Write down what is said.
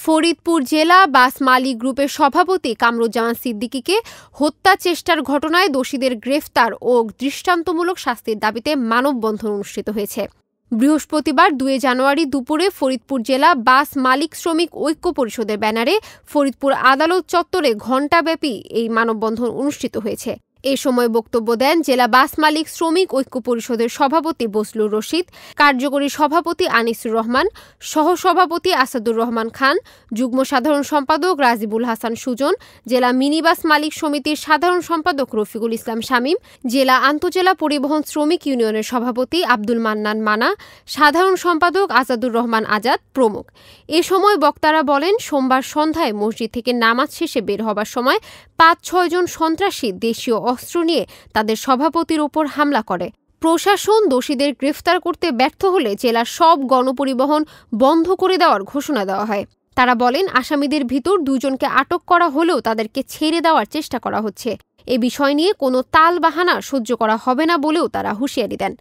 ফরিদপুর জেলা বাস মালিক গ্রুপের সভাপতি কামরুজ্জামান সিদ্দিকীকে হত্যা চেষ্টার ঘটনায় দোষীদের গ্রেফতার ও দৃষ্টান্তমূলক শাস্তির দাবিতে মানববন্ধন অনুষ্ঠিত হয়েছে। বৃহস্পতিবার ২ জানুয়ারি দুপুরে ফরিদপুর জেলা বাস মালিক শ্রমিক ঐক্য পরিষদের ব্যানারে ফরিদপুর আদালত চত্বরে ঘণ্টাব্যাপী এই মানববন্ধন অনুষ্ঠিত হয়েছে। এ সময় বক্তব্য দেন জেলা বাস মালিক শ্রমিক ঐক্য পরিষদের সভাপতি বজলুর রশিদ, কার্যকরী সভাপতি আনিসুর রহমান, সহসভাপতি আসাদুর রহমান খান, যুগ্ম সাধারণ সম্পাদক রাজিবুল হাসান সুজন, জেলা মিনিবাস মালিক সমিতির সাধারণ সম্পাদক রফিকুল ইসলাম শামীম, জেলা আন্তজেলা পরিবহন শ্রমিক ইউনিয়নের সভাপতি আব্দুল মান্নান মানা, সাধারণ সম্পাদক আজাদুর রহমান আজাদ প্রমুখ। এ সময় বক্তারা বলেন, সোমবার সন্ধ্যায় মসজিদ থেকে নামাজ শেষে বের হবার সময় ৫-৬ জন সন্ত্রাসী দেশীয় অস্ত্র নিয়ে তাদের সভাপতির ওপর হামলা করে। প্রশাসন দোষীদের গ্রেফতার করতে ব্যর্থ হলে জেলার সব গণপরিবহন বন্ধ করে দেওয়ার ঘোষণা দেওয়া হয়। তারা বলেন, আসামিদের ভিতর ২ জনকে আটক করা হলেও তাদেরকে ছেড়ে দেওয়ার চেষ্টা করা হচ্ছে। এ বিষয় নিয়ে কোনো তালবাহানা সহ্য করা হবে না বলেও তারা হুঁশিয়ারি দেন।